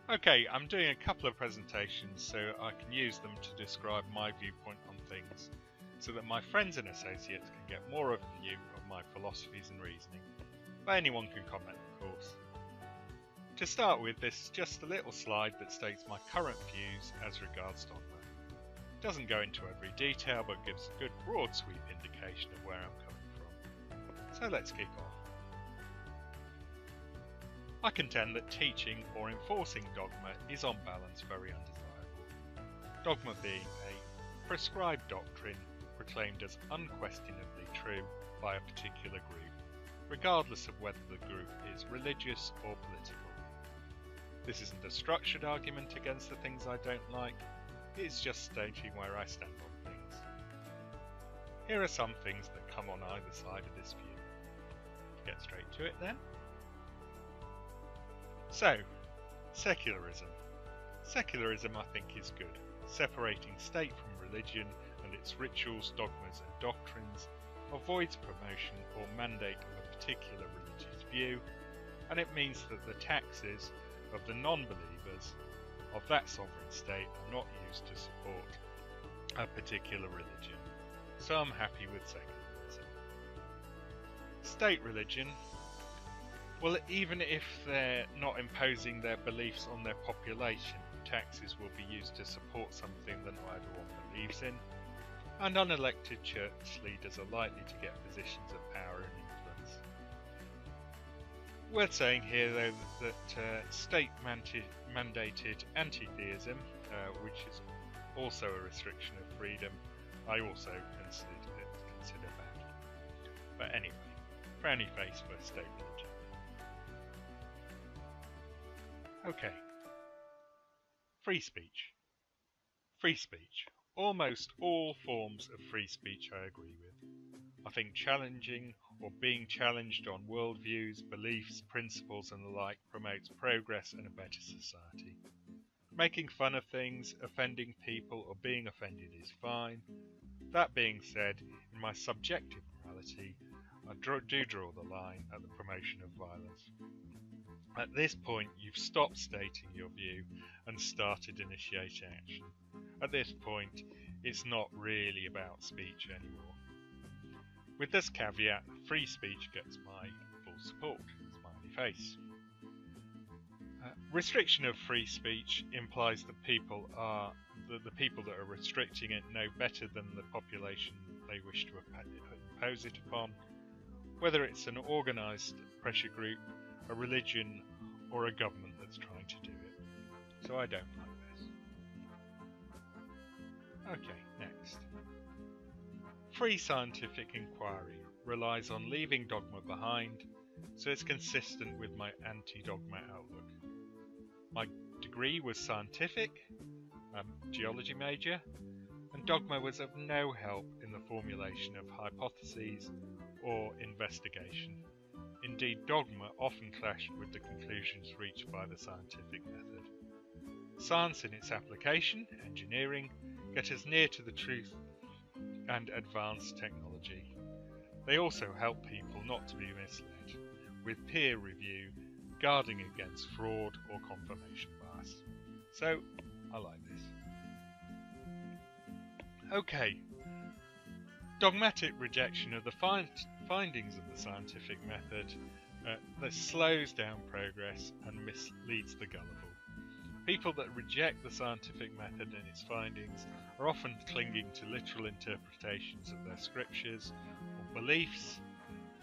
Okay, I'm doing a couple of presentations so I can use them to describe my viewpoint on things, so that my friends and associates can get more of a view of my philosophies and reasoning. But anyone can comment, of course. To start with, this is just a little slide that states my current views as regards Dogma. It doesn't go into every detail, but gives a good broad sweep indication of where I'm coming from. So let's kick off. I contend that teaching or enforcing dogma is on balance very undesirable. Dogma being a prescribed doctrine proclaimed as unquestionably true by a particular group, regardless of whether the group is religious or political. This isn't a structured argument against the things I don't like, it's just stating where I stand on things. Here are some things that come on either side of this view. Get straight to it then. So, secularism. Secularism, I think, is good. Separating state from religion and its rituals, dogmas and doctrines, avoids promotion or mandate of a particular religious view, and it means that the taxes of the non-believers of that sovereign state are not used to support a particular religion. So I'm happy with secularism. State religion. Well, even if they're not imposing their beliefs on their population, taxes will be used to support something that not everyone believes in, and unelected church leaders are likely to get positions of power and influence. Worth saying here, though, that state-mandated anti-theism, which is also a restriction of freedom, I also consider bad. But anyway, frowny face for state religion. Okay. Free speech. Free speech. Almost all forms of free speech I agree with. I think challenging or being challenged on worldviews, beliefs, principles and the like promotes progress and a better society. Making fun of things, offending people or being offended is fine. That being said, in my subjective morality, I do draw the line at the promotion of violence. At this point, you've stopped stating your view and started initiating action. At this point, it's not really about speech anymore. With this caveat, free speech gets my full support. Smiley face. Restriction of free speech implies that the people that are restricting it know better than the population they wish to impose it upon, whether it's an organised pressure group, a religion, or a government that's trying to do it. So I don't like this. Okay, next. Free scientific inquiry relies on leaving dogma behind, so it's consistent with my anti-dogma outlook. My degree was scientific, geology major, and dogma was of no help in the formulation of hypotheses or investigation. Indeed, dogma often clashed with the conclusions reached by the scientific method. Science in its application, engineering, get us near to the truth and advanced technology. They also help people not to be misled, with peer review guarding against fraud or confirmation bias. So, I like this. Okay. Dogmatic rejection of the findings of the scientific method that slows down progress and misleads the gullible. People that reject the scientific method and its findings are often clinging to literal interpretations of their scriptures or beliefs.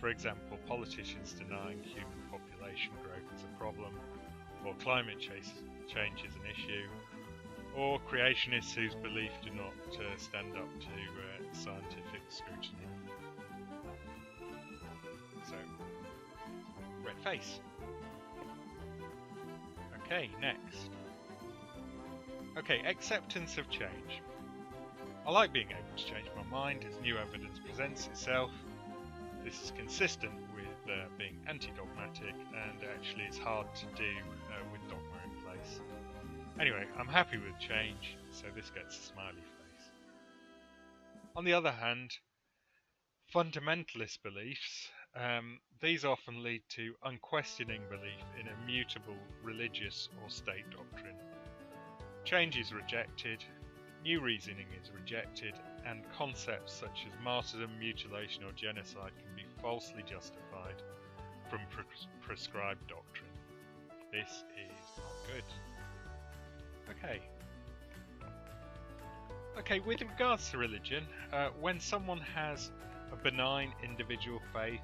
For example, politicians denying human population growth is a problem, or climate change is an issue, or creationists whose beliefs do not stand up to scientific scrutiny. So, red face. Okay, next. Okay, acceptance of change. I like being able to change my mind as new evidence presents itself. This is consistent with being anti-dogmatic, and actually it's hard to do with dogma in place. Anyway, I'm happy with change, so this gets a smiley face. On the other hand, fundamentalist beliefs these often lead to unquestioning belief in a mutable religious or state doctrine. Change is rejected, new reasoning is rejected, and concepts such as martyrdom, mutilation, or genocide can be falsely justified from prescribed doctrine. This is not good. Okay, with regards to religion, when someone has a benign individual faith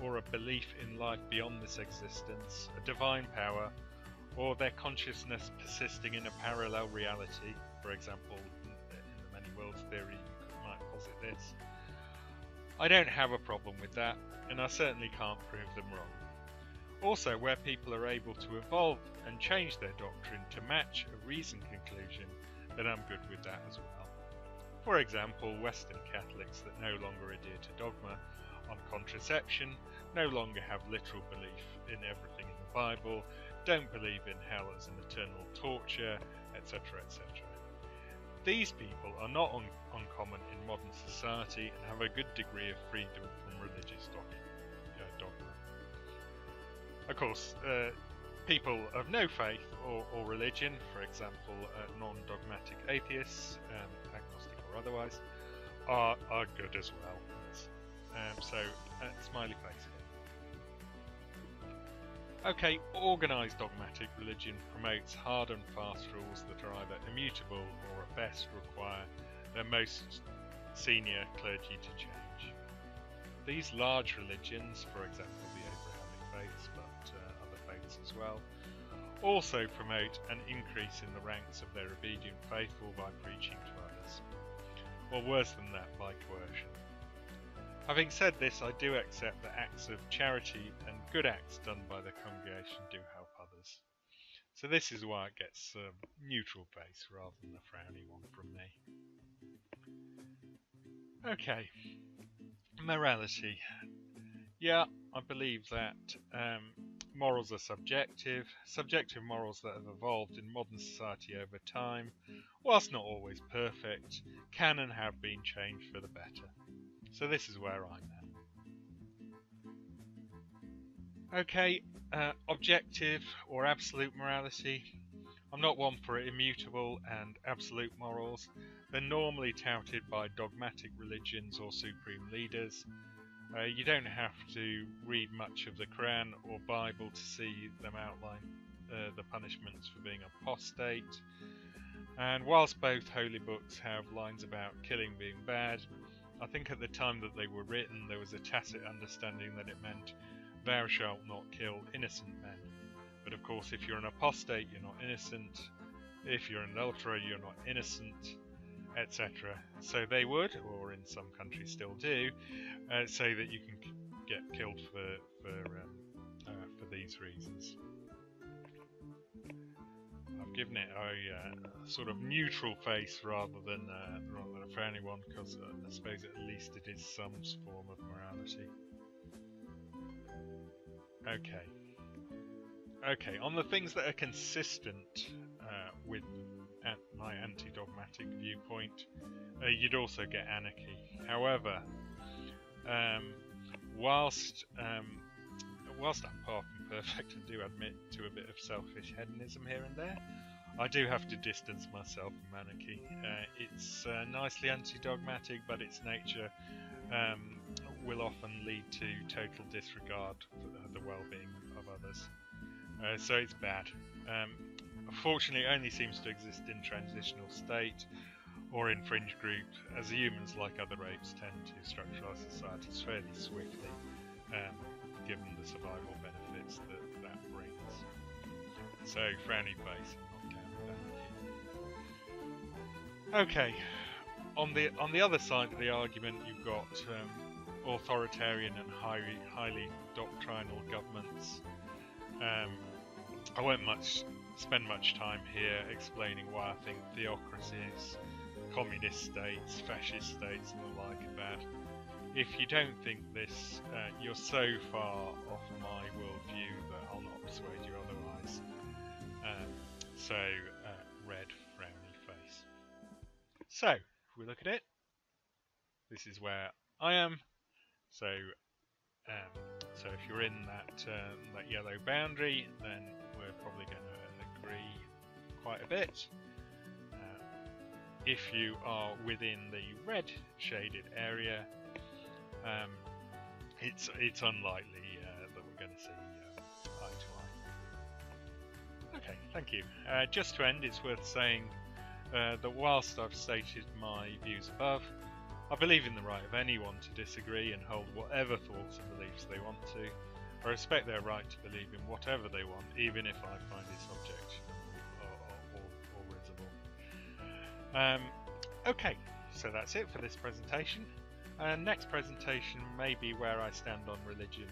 or a belief in life beyond this existence, a divine power, or their consciousness persisting in a parallel reality, for example, in the many worlds theory, you might posit this. I don't have a problem with that, and I certainly can't prove them wrong. Also, where people are able to evolve and change their doctrine to match a reasoned conclusion, then I'm good with that as well. For example, Western Catholics that no longer adhere to dogma on contraception, no longer have literal belief in everything in the Bible, don't believe in hell as an eternal torture, etc., etc. These people are not uncommon in modern society and have a good degree of freedom from religious dogma. Of course, people of no faith or religion, for example, non-dogmatic atheists, agnostic or otherwise, are good as well. Smiley face again. Okay, organised dogmatic religion promotes hard and fast rules that are either immutable or at best require their most senior clergy to change. These large religions, for example the Abrahamic faiths, but other faiths as well, also promote an increase in the ranks of their obedient faithful by preaching to others, or worse than that, by coercion. Having said this, I do accept that acts of charity and good acts done by the congregation do help others. So this is why it gets a neutral face rather than a frowny one from me. Okay, morality. Yeah, I believe that morals are subjective. Subjective morals that have evolved in modern society over time, whilst not always perfect, can and have been changed for the better. So this is where I'm at. Okay, objective or absolute morality. I'm not one for immutable and absolute morals. They're normally touted by dogmatic religions or supreme leaders. You don't have to read much of the Quran or Bible to see them outline the punishments for being apostate. And whilst both holy books have lines about killing being bad, I think at the time that they were written there was a tacit understanding that it meant thou shalt not kill innocent men. But of course if you're an apostate you're not innocent, if you're an adulterer you're not innocent, etc. So they would, or in some countries still do, say that you can get killed for these reasons. I've given it a sort of neutral face rather than a frowny one, because I suppose at least it is some form of morality. Okay, on the things that are consistent with my anti-dogmatic viewpoint, you'd also get anarchy. However, whilst I'm far from perfect and do admit to a bit of selfish hedonism here and there, I do have to distance myself from anarchy. It's nicely anti-dogmatic, but its nature will often lead to total disregard for the well-being of others. So it's bad. Fortunately, it only seems to exist in transitional state or in fringe group, as humans, like other apes, tend to structuralise societies fairly swiftly, given the survival benefits that brings. So, frowny face, not down with that. Okay, on the other side of the argument, you've got authoritarian and highly doctrinal governments. I won't spend much time here explaining why I think theocracies, communist states, fascist states and the like are bad. If you don't think this, you're so far off my worldview that I'll not persuade you otherwise. Red frowny face. So, if we look at it, this is where I am. So, So if you're in that yellow boundary, then we're probably going to agree quite a bit. If you are within the red shaded area, it's unlikely that we're going to see eye to eye. Okay, thank you. Just to end, it's worth saying that whilst I've stated my views above, I believe in the right of anyone to disagree and hold whatever thoughts and beliefs they want to. I respect their right to believe in whatever they want, even if I find it's objectionable or risible. Okay, so that's it for this presentation. Next presentation may be where I stand on religion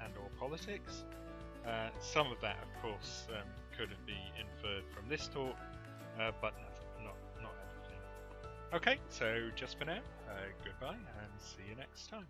and or politics. Some of that, of course, could be inferred from this talk, but not everything. Okay, so just for now, goodbye and see you next time.